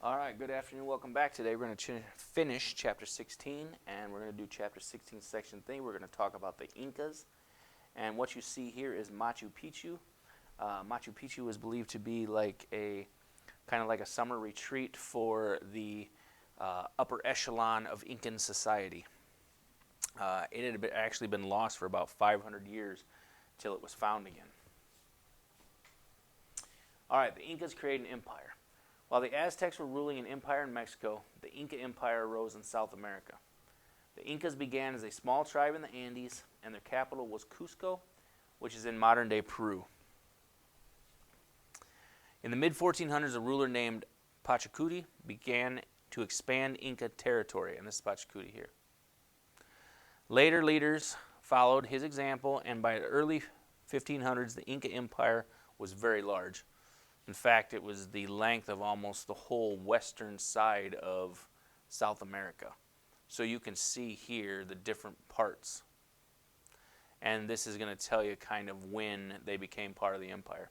All right, good afternoon. Welcome back. Today we're going to finish Chapter 16, and we're going to do Chapter 16, Section 3. We're going to talk about the Incas. And what you see here is Machu Picchu. Machu Picchu is believed to be like a kind of like a summer retreat for the upper echelon of Incan society. It had actually been lost for about 500 years till it was found again. All right, the Incas created an empire. While the Aztecs were ruling an empire in Mexico, the Inca Empire arose in South America. The Incas began as a small tribe in the Andes, and their capital was Cusco, which is in modern-day Peru. In the mid-1400s, a ruler named Pachacuti began to expand Inca territory, and this is Pachacuti here. Later leaders followed his example, and by the early 1500s, the Inca Empire was very large. In fact, it was the length of almost the whole western side of South America. So you can see here the different parts. And this is going to tell you kind of when they became part of the empire.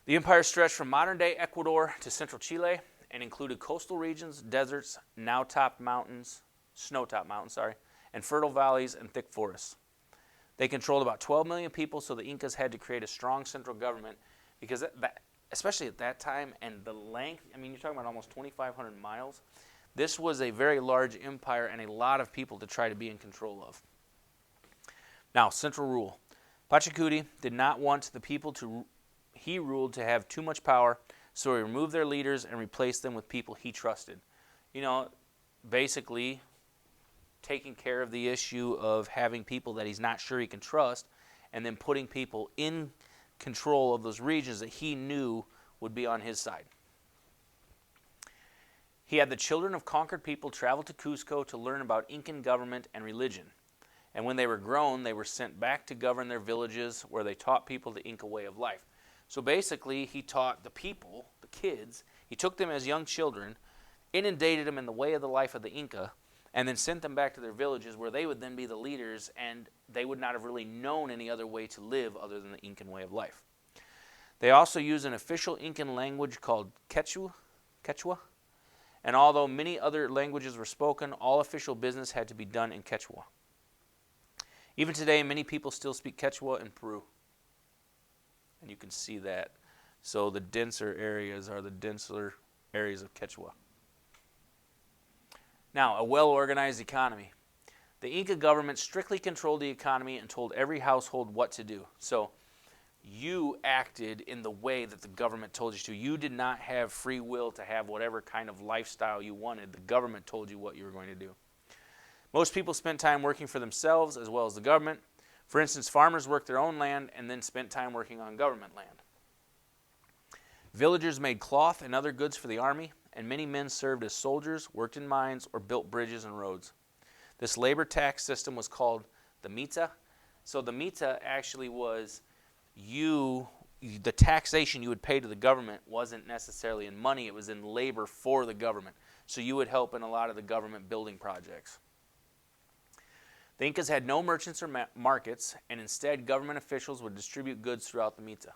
The empire stretched from modern-day Ecuador to central Chile and included coastal regions, deserts, snow-topped mountains, and fertile valleys and thick forests. They controlled about 12 million people, so the Incas had to create a strong central government because especially at that time, and the length, I mean, you're talking about almost 2,500 miles. This was a very large empire and a lot of people to try to be in control of. Now, central rule. Pachacuti did not want the people he ruled to have too much power, so he removed their leaders and replaced them with people he trusted. You know, basically taking care of the issue of having people that he's not sure he can trust, and then putting people in control of those regions that he knew would be on his side. He had the children of conquered people travel to Cusco to learn about Incan government and religion. And when they were grown, they were sent back to govern their villages where they taught people the Inca way of life. So basically, he taught the people, the kids, he took them as young children, inundated them in the way of the life of the Inca, and then sent them back to their villages where they would then be the leaders, and they would not have really known any other way to live other than the Incan way of life. They also used an official Incan language called Quechua, and although many other languages were spoken, all official business had to be done in Quechua. Even today, many people still speak Quechua in Peru, and you can see that. So the denser areas are the denser areas of Quechua. Now, a well-organized economy. The Inca government strictly controlled the economy and told every household what to do. So you acted in the way that the government told you to. You did not have free will to have whatever kind of lifestyle you wanted. The government told you what you were going to do. Most people spent time working for themselves as well as the government. For instance, farmers worked their own land and then spent time working on government land. Villagers made cloth and other goods for the army, and many men served as soldiers, worked in mines, or built bridges and roads. This labor tax system was called the mita. So the mita actually was the taxation you would pay to the government wasn't necessarily in money, it was in labor for the government. So you would help in a lot of the government building projects. The Incas had no merchants or markets, and instead government officials would distribute goods throughout the mita.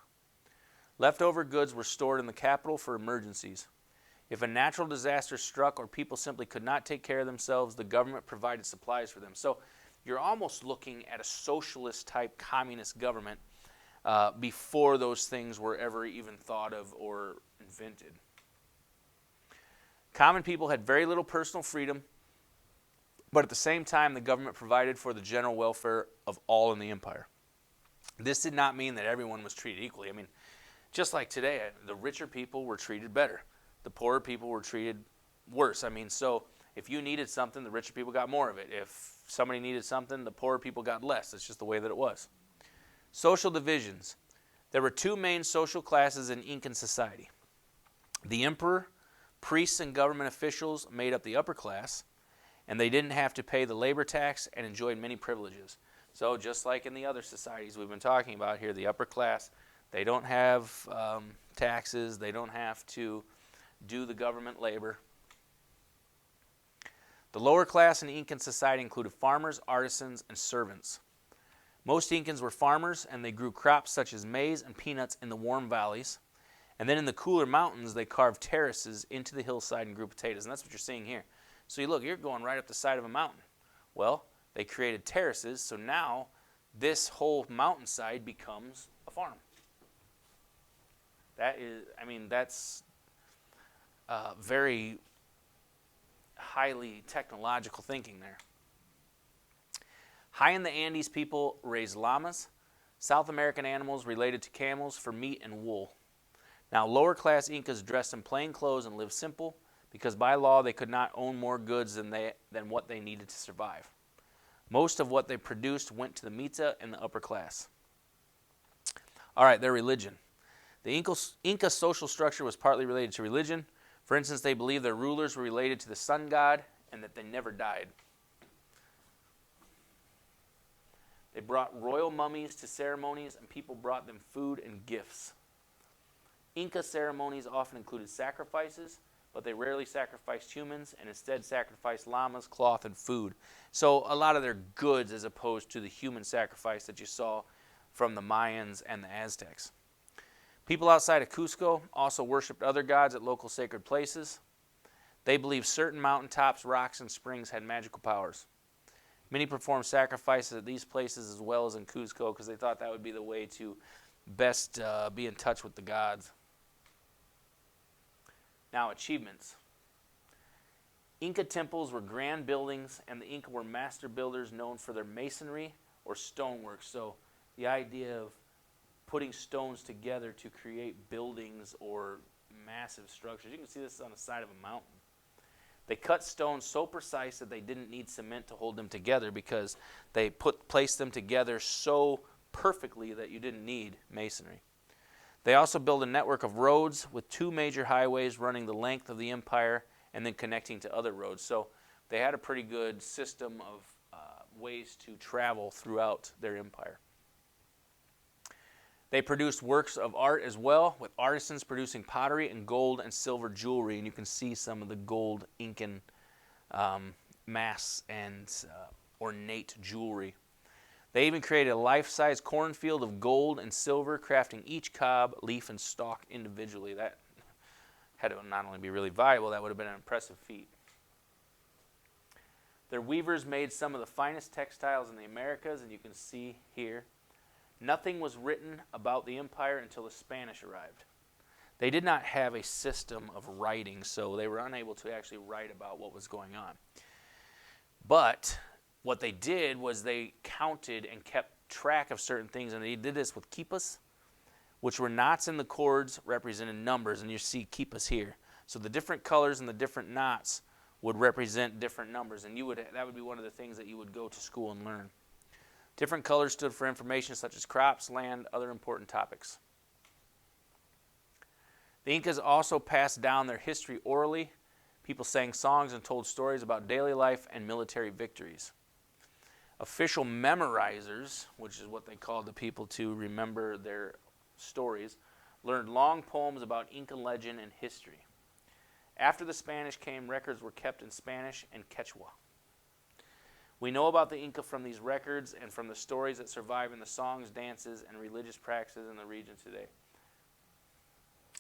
Leftover goods were stored in the capital for emergencies. If a natural disaster struck or people simply could not take care of themselves, the government provided supplies for them. So you're almost looking at a socialist-type communist government before those things were ever even thought of or invented. Common people had very little personal freedom, but at the same time, the government provided for the general welfare of all in the empire. This did not mean that everyone was treated equally. I mean, just like today, the richer people were treated better. The poorer people were treated worse. I mean, so if you needed something, the richer people got more of it. If somebody needed something, the poorer people got less. It's just the way that it was. Social divisions. There were two main social classes in Incan society. The emperor, priests, and government officials made up the upper class, and they didn't have to pay the labor tax and enjoyed many privileges. So just like in the other societies we've been talking about here, the upper class, they don't have taxes, they don't have to do the government labor. The lower class in Incan society included farmers, artisans, and servants. Most Incans were farmers, and they grew crops such as maize and peanuts in the warm valleys. And then in the cooler mountains, they carved terraces into the hillside and grew potatoes. And that's what you're seeing here. So you look, you're going right up the side of a mountain. Well, they created terraces, so now this whole mountainside becomes a farm. That's very highly technological thinking there. High in the Andes, people raised llamas, South American animals related to camels, for meat and wool. Now, lower-class Incas dressed in plain clothes and lived simple because by law they could not own more goods than what they needed to survive. Most of what they produced went to the Mita and the upper class. All right, their religion. The Inca social structure was partly related to religion. For instance, they believed their rulers were related to the sun god and that they never died. They brought royal mummies to ceremonies, and people brought them food and gifts. Inca ceremonies often included sacrifices, but they rarely sacrificed humans and instead sacrificed llamas, cloth, and food. So a lot of their goods as opposed to the human sacrifice that you saw from the Mayans and the Aztecs. People outside of Cusco also worshipped other gods at local sacred places. They believed certain mountaintops, rocks, and springs had magical powers. Many performed sacrifices at these places as well as in Cusco because they thought that would be the way to best be in touch with the gods. Now, achievements. Inca temples were grand buildings, and the Inca were master builders known for their masonry or stonework. So the idea of putting stones together to create buildings or massive structures. You can see this on the side of a mountain. They cut stones so precise that they didn't need cement to hold them together because they placed them together so perfectly that you didn't need masonry. They also built a network of roads with 2 major highways running the length of the empire and then connecting to other roads. So they had a pretty good system of ways to travel throughout their empire. They produced works of art as well, with artisans producing pottery and gold and silver jewelry. And you can see some of the gold Incan mass and ornate jewelry. They even created a life-size cornfield of gold and silver, crafting each cob, leaf, and stalk individually. That had to not only be really valuable, that would have been an impressive feat. Their weavers made some of the finest textiles in the Americas, and you can see here. Nothing was written about the empire until the Spanish arrived. They did not have a system of writing, so they were unable to actually write about what was going on. But what they did was they counted and kept track of certain things, and they did this with quipas, which were knots in the cords representing numbers, and you see quipas here. So the different colors and the different knots would represent different numbers, and that would be one of the things that you would go to school and learn. Different colors stood for information such as crops, land, other important topics. The Incas also passed down their history orally. People sang songs and told stories about daily life and military victories. Official memorizers, which is what they called the people to remember their stories, learned long poems about Inca legend and history. After the Spanish came, records were kept in Spanish and Quechua. We know about the Inca from these records and from the stories that survive in the songs, dances, and religious practices in the region today.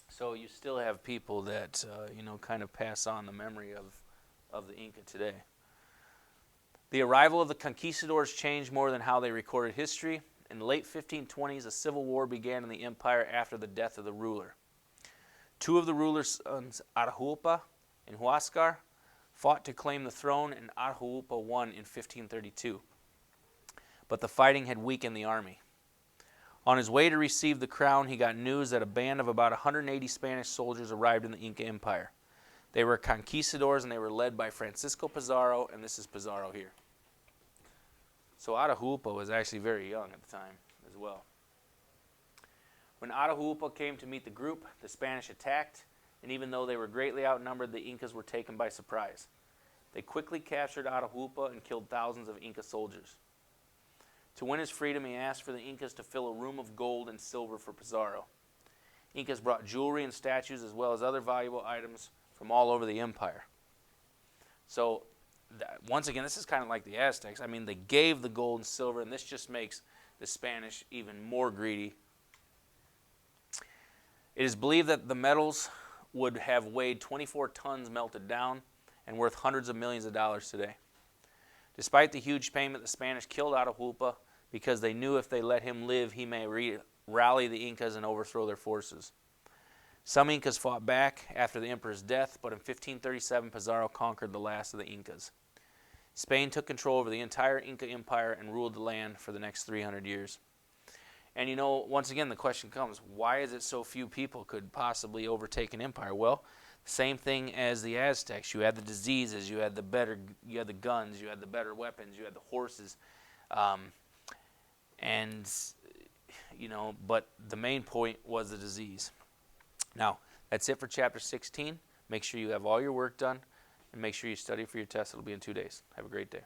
So you still have people that kind of pass on the memory of the Inca today. The arrival of the conquistadors changed more than how they recorded history. In the late 1520s, a civil war began in the empire after the death of the ruler. 2 of the ruler's sons, Atahualpa and Huáscar, fought to claim the throne, and Atahualpa won in 1532. But the fighting had weakened the army. On his way to receive the crown, he got news that a band of about 180 Spanish soldiers arrived in the Inca Empire. They were conquistadors, and they were led by Francisco Pizarro, and this is Pizarro here. So Atahualpa was actually very young at the time as well. When Atahualpa came to meet the group, the Spanish attacked, and even though they were greatly outnumbered, the Incas were taken by surprise. They quickly captured Atahualpa and killed thousands of Inca soldiers. To win his freedom, he asked for the Incas to fill a room of gold and silver for Pizarro. Incas brought jewelry and statues as well as other valuable items from all over the empire. So, once again, this is kind of like the Aztecs. I mean, they gave the gold and silver, and this just makes the Spanish even more greedy. It is believed that the metals would have weighed 24 tons melted down and worth hundreds of millions of dollars today. Despite the huge payment, the Spanish killed Atahualpa because they knew if they let him live, he may rally the Incas and overthrow their forces. Some Incas fought back after the emperor's death, but in 1537 Pizarro conquered the last of the Incas. Spain took control over the entire Inca Empire and ruled the land for the next 300 years. And you know, once again, the question comes, why is it so few people could possibly overtake an empire? Well, same thing as the Aztecs. You had the diseases, you had the guns, you had the better weapons, you had the horses, but the main point was the disease. Now, that's it for chapter 16. Make sure you have all your work done, and make sure you study for your test. It'll be in 2 days. Have a great day.